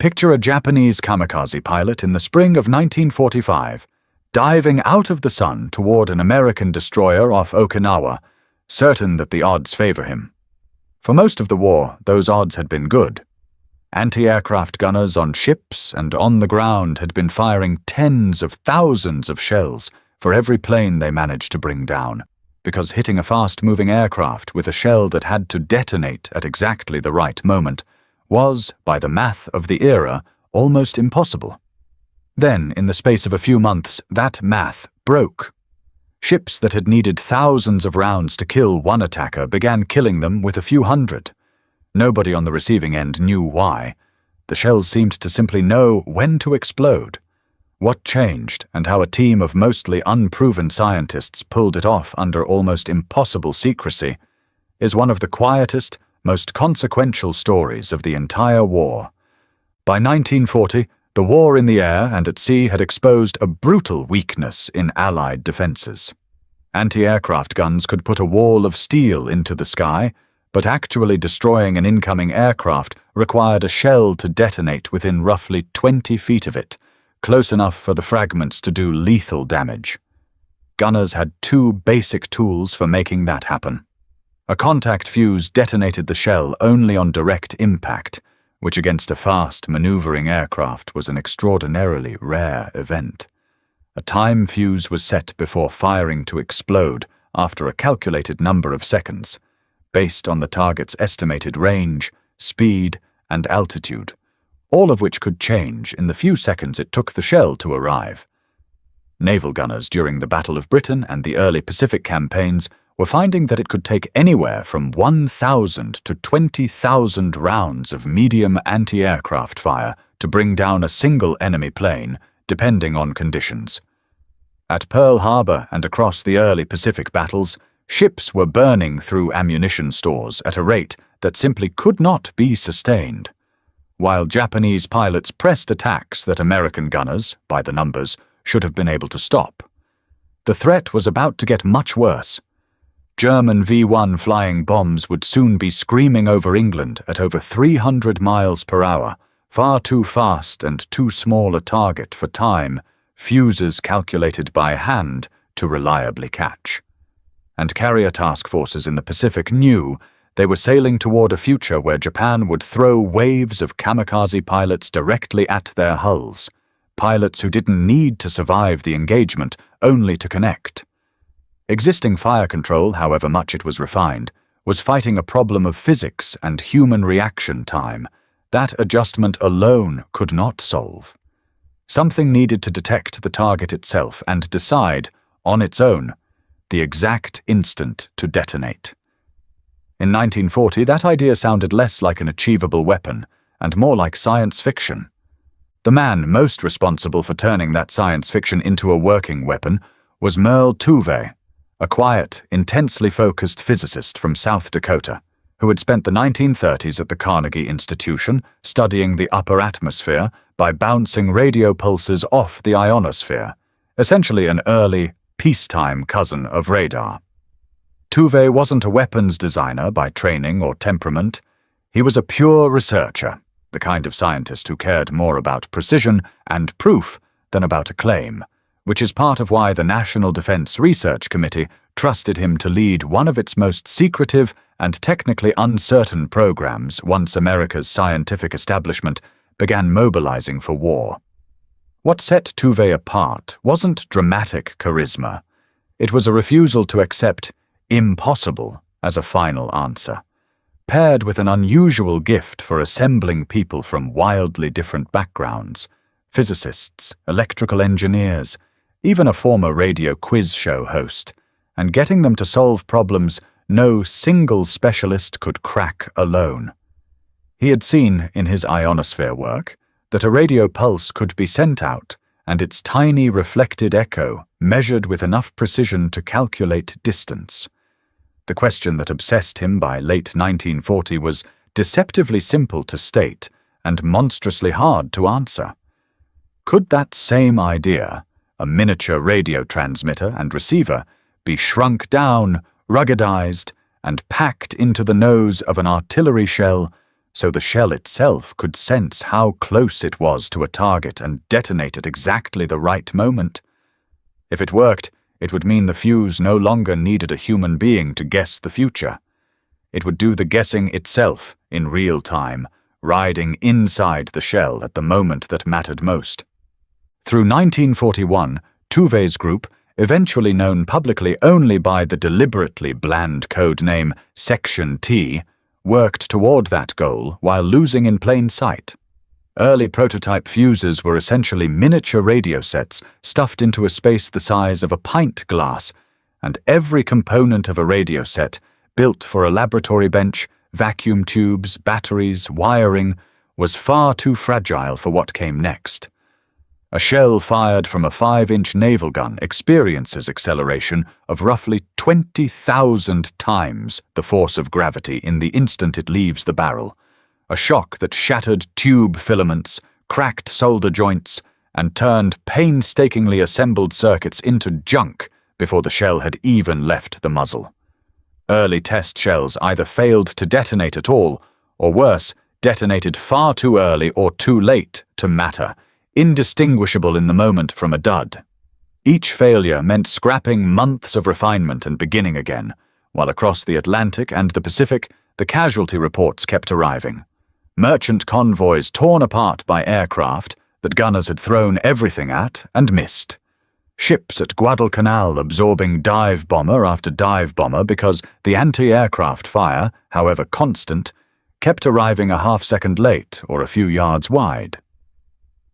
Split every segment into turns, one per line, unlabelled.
Picture a Japanese kamikaze pilot in the spring of 1945, diving out of the sun toward an American destroyer off Okinawa, certain that the odds favor him. For most of the war, those odds had been good. Anti-aircraft gunners on ships and on the ground had been firing tens of thousands of shells for every plane they managed to bring down, because hitting a fast-moving aircraft with a shell that had to detonate at exactly the right moment was, by the math of the era, almost impossible. Then, in the space of a few months, that math broke. Ships that had needed thousands of rounds to kill one attacker began killing them with a few hundred. Nobody on the receiving end knew why. The shells seemed to simply know when to explode. What changed, and how a team of mostly unproven scientists pulled it off under almost impossible secrecy, is one of the quietest, most consequential stories of the entire war. By 1940, the war in the air and at sea had exposed a brutal weakness in Allied defenses. Anti-aircraft guns could put a wall of steel into the sky, but actually destroying an incoming aircraft required a shell to detonate within roughly 20 feet of it, close enough for the fragments to do lethal damage. Gunners had two basic tools for making that happen. A contact fuse detonated the shell only on direct impact, which against a fast, maneuvering aircraft was an extraordinarily rare event. A time fuse was set before firing to explode after a calculated number of seconds, based on the target's estimated range, speed, and altitude, all of which could change in the few seconds it took the shell to arrive. Naval gunners during the Battle of Britain and the early Pacific campaigns were finding that it could take anywhere from 1,000 to 20,000 rounds of medium anti-aircraft fire to bring down a single enemy plane, depending on conditions. At Pearl Harbor and across the early Pacific battles, ships were burning through ammunition stores at a rate that simply could not be sustained, while Japanese pilots pressed attacks that American gunners, by the numbers, should have been able to stop. The threat was about to get much worse. German V-1 flying bombs would soon be screaming over England at over 300 miles per hour, far too fast and too small a target for time, fuses calculated by hand to reliably catch. And carrier task forces in the Pacific knew they were sailing toward a future where Japan would throw waves of kamikaze pilots directly at their hulls, pilots who didn't need to survive the engagement, only to connect. Existing fire control, however much it was refined, was fighting a problem of physics and human reaction time that adjustment alone could not solve. Something needed to detect the target itself and decide, on its own, the exact instant to detonate. In 1940, that idea sounded less like an achievable weapon and more like science fiction. The man most responsible for turning that science fiction into a working weapon was Merle Tuve, a quiet, intensely focused physicist from South Dakota who had spent the 1930s at the Carnegie Institution studying the upper atmosphere by bouncing radio pulses off the ionosphere, essentially an early, peacetime cousin of radar. Tuve wasn't a weapons designer by training or temperament. He was a pure researcher, the kind of scientist who cared more about precision and proof than about acclaim, which is part of why the National Defense Research Committee trusted him to lead one of its most secretive and technically uncertain programs once America's scientific establishment began mobilizing for war. What set Tuve apart wasn't dramatic charisma. It was a refusal to accept impossible as a final answer, paired with an unusual gift for assembling people from wildly different backgrounds, physicists, electrical engineers, even a former radio quiz show host, and getting them to solve problems no single specialist could crack alone. He had seen, in his ionosphere work, that a radio pulse could be sent out and its tiny reflected echo measured with enough precision to calculate distance. The question that obsessed him by late 1940 was deceptively simple to state and monstrously hard to answer. Could that same idea, a miniature radio transmitter and receiver, be shrunk down, ruggedized, and packed into the nose of an artillery shell so the shell itself could sense how close it was to a target and detonate at exactly the right moment. If it worked, it would mean the fuse no longer needed a human being to guess the future. It would do the guessing itself in real time, riding inside the shell at the moment that mattered most. Through 1941, Tuve's group, eventually known publicly only by the deliberately bland code name Section T, worked toward that goal while losing in plain sight. Early prototype fuses were essentially miniature radio sets stuffed into a space the size of a pint glass, and every component of a radio set, built for a laboratory bench, vacuum tubes, batteries, wiring, was far too fragile for what came next. A shell fired from a 5-inch naval gun experiences acceleration of roughly 20,000 times the force of gravity in the instant it leaves the barrel, a shock that shattered tube filaments, cracked solder joints, and turned painstakingly assembled circuits into junk before the shell had even left the muzzle. Early test shells either failed to detonate at all, or worse, detonated far too early or too late to matter, indistinguishable in the moment from a dud. Each failure meant scrapping months of refinement and beginning again, while across the Atlantic and the Pacific, the casualty reports kept arriving. Merchant convoys torn apart by aircraft that gunners had thrown everything at and missed. Ships at Guadalcanal absorbing dive bomber after dive bomber because the anti-aircraft fire, however constant, kept arriving a half-second late or a few yards wide.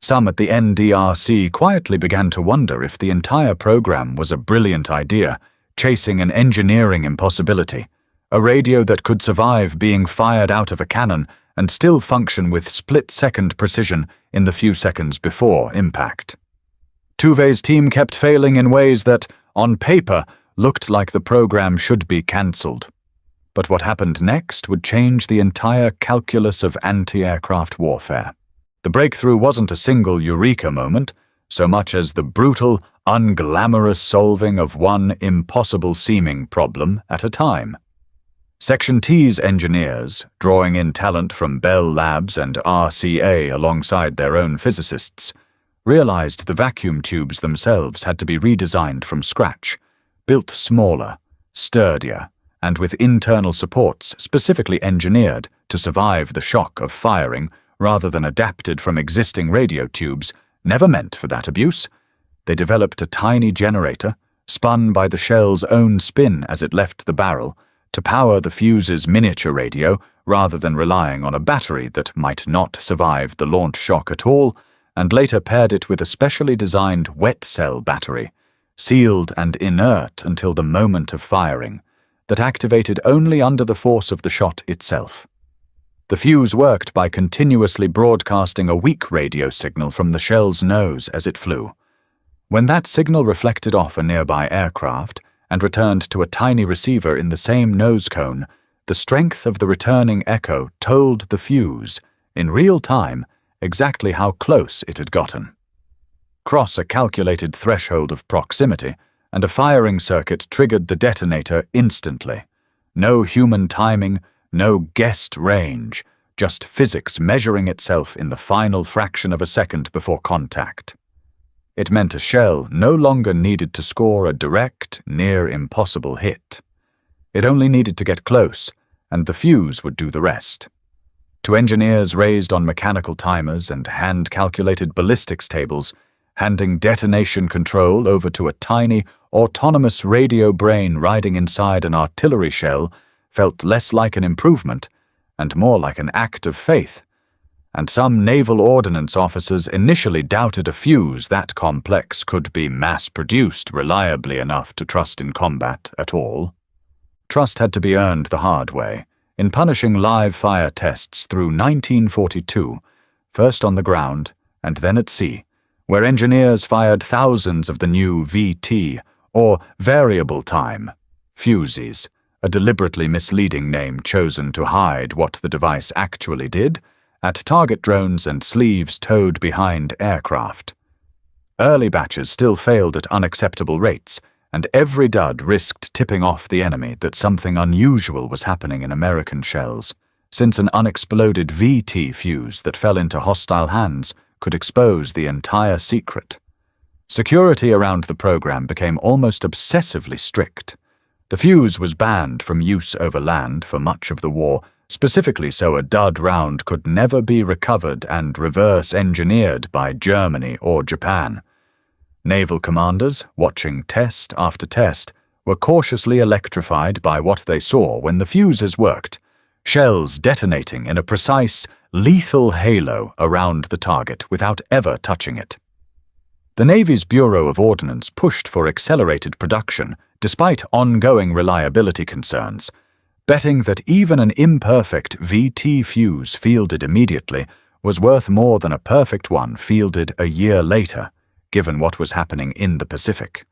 Some at the NDRC quietly began to wonder if the entire program was a brilliant idea, chasing an engineering impossibility, a radio that could survive being fired out of a cannon and still function with split-second precision in the few seconds before impact. Tuve's team kept failing in ways that, on paper, looked like the program should be cancelled. But what happened next would change the entire calculus of anti-aircraft warfare. The breakthrough wasn't a single eureka moment, so much as the brutal, unglamorous solving of one impossible-seeming problem at a time. Section T's engineers, drawing in talent from Bell Labs and RCA alongside their own physicists, realized the vacuum tubes themselves had to be redesigned from scratch, built smaller, sturdier, and with internal supports specifically engineered to survive the shock of firing rather than adapted from existing radio tubes, never meant for that abuse. They developed a tiny generator, spun by the shell's own spin as it left the barrel, to power the fuse's miniature radio rather than relying on a battery that might not survive the launch shock at all, and later paired it with a specially designed wet cell battery, sealed and inert until the moment of firing, that activated only under the force of the shot itself. The fuse worked by continuously broadcasting a weak radio signal from the shell's nose as it flew. When that signal reflected off a nearby aircraft and returned to a tiny receiver in the same nose cone, the strength of the returning echo told the fuse, in real time, exactly how close it had gotten. Cross a calculated threshold of proximity, and a firing circuit triggered the detonator instantly. No human timing, no guessed range, just physics measuring itself in the final fraction of a second before contact. It meant a shell no longer needed to score a direct, near-impossible hit. It only needed to get close, and the fuse would do the rest. To engineers raised on mechanical timers and hand-calculated ballistics tables, handing detonation control over to a tiny, autonomous radio brain riding inside an artillery shell felt less like an improvement and more like an act of faith. And some naval ordnance officers initially doubted a fuse that complex could be mass-produced reliably enough to trust in combat at all. Trust had to be earned the hard way, in punishing live-fire tests through 1942, first on the ground and then at sea, where engineers fired thousands of the new VT, or variable time, fuses, a deliberately misleading name chosen to hide what the device actually did, at target drones and sleeves towed behind aircraft. Early batches still failed at unacceptable rates, and every dud risked tipping off the enemy that something unusual was happening in American shells, since an unexploded VT fuse that fell into hostile hands could expose the entire secret. Security around the program became almost obsessively strict. The fuse was banned from use over land for much of the war, specifically so a dud round could never be recovered and reverse-engineered by Germany or Japan. Naval commanders, watching test after test, were cautiously electrified by what they saw when the fuses worked, shells detonating in a precise, lethal halo around the target without ever touching it. The Navy's Bureau of Ordnance pushed for accelerated production despite ongoing reliability concerns, betting that even an imperfect VT fuse fielded immediately was worth more than a perfect one fielded a year later, given what was happening in the Pacific.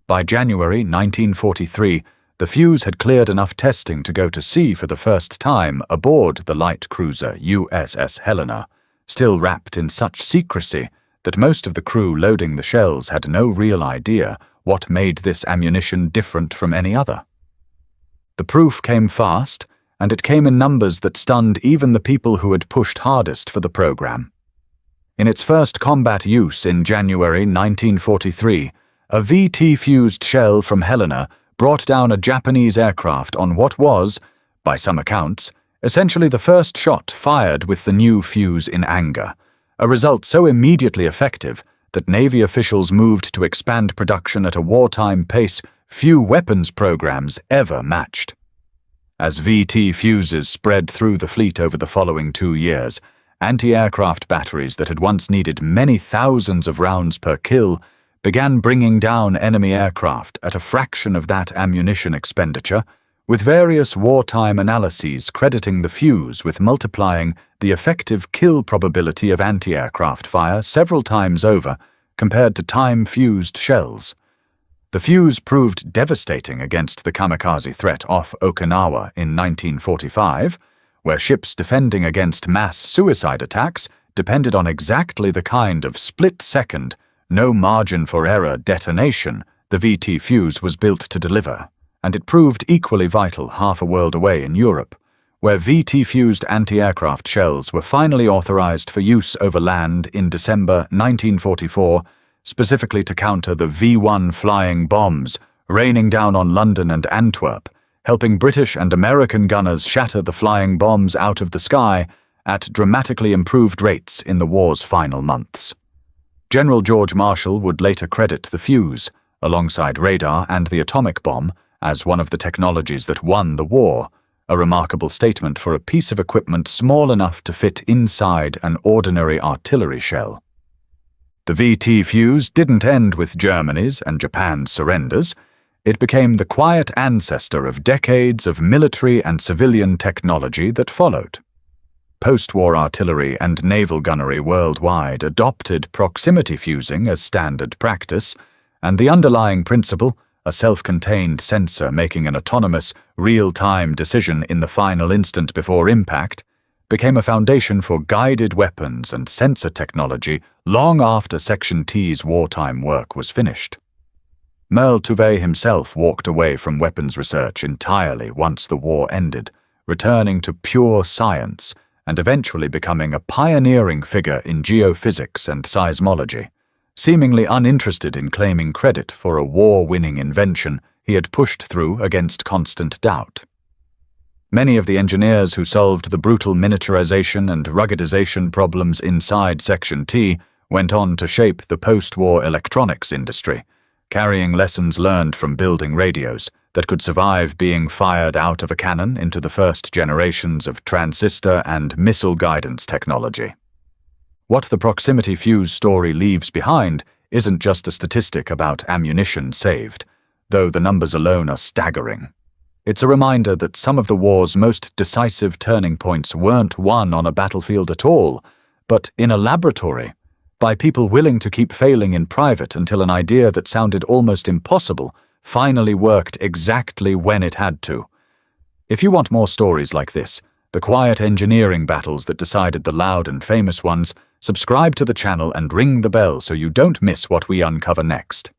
By January 1943, the fuse had cleared enough testing to go to sea for the first time aboard the light cruiser USS Helena, still wrapped in such secrecy that most of the crew loading the shells had no real idea what made this ammunition different from any other. The proof came fast, and it came in numbers that stunned even the people who had pushed hardest for the program. In its first combat use in January 1943, a VT-fused shell from Helena brought down a Japanese aircraft on what was, by some accounts, essentially the first shot fired with the new fuse in anger, a result so immediately effective that Navy officials moved to expand production at a wartime pace few weapons programs ever matched. As VT fuses spread through the fleet over the following 2 years, anti-aircraft batteries that had once needed many thousands of rounds per kill began bringing down enemy aircraft at a fraction of that ammunition expenditure, with various wartime analyses crediting the fuse with multiplying the effective kill probability of anti-aircraft fire several times over compared to time-fused shells. The fuse proved devastating against the kamikaze threat off Okinawa in 1945, where ships defending against mass suicide attacks depended on exactly the kind of split-second, no-margin-for-error detonation the VT fuse was built to deliver, and it proved equally vital half a world away in Europe, where VT-fused anti-aircraft shells were finally authorized for use over land in December 1944, specifically to counter the V-1 flying bombs raining down on London and Antwerp, helping British and American gunners shatter the flying bombs out of the sky at dramatically improved rates in the war's final months. General George Marshall would later credit the fuse, alongside radar and the atomic bomb, as one of the technologies that won the war, a remarkable statement for a piece of equipment small enough to fit inside an ordinary artillery shell. The VT fuse didn't end with Germany's and Japan's surrenders. It became the quiet ancestor of decades of military and civilian technology that followed. Post-war artillery and naval gunnery worldwide adopted proximity fusing as standard practice, and the underlying principle, a self-contained sensor making an autonomous, real-time decision in the final instant before impact, became a foundation for guided weapons and sensor technology long after Section T's wartime work was finished. Merle Touvet himself walked away from weapons research entirely once the war ended, returning to pure science and eventually becoming a pioneering figure in geophysics and seismology, seemingly uninterested in claiming credit for a war-winning invention he had pushed through against constant doubt. Many of the engineers who solved the brutal miniaturization and ruggedization problems inside Section T went on to shape the post-war electronics industry, carrying lessons learned from building radios that could survive being fired out of a cannon into the first generations of transistor and missile guidance technology. What the proximity fuse story leaves behind isn't just a statistic about ammunition saved, though the numbers alone are staggering. It's a reminder that some of the war's most decisive turning points weren't won on a battlefield at all, but in a laboratory, by people willing to keep failing in private until an idea that sounded almost impossible finally worked exactly when it had to. If you want more stories like this, the quiet engineering battles that decided the loud and famous ones, subscribe to the channel and ring the bell so you don't miss what we uncover next.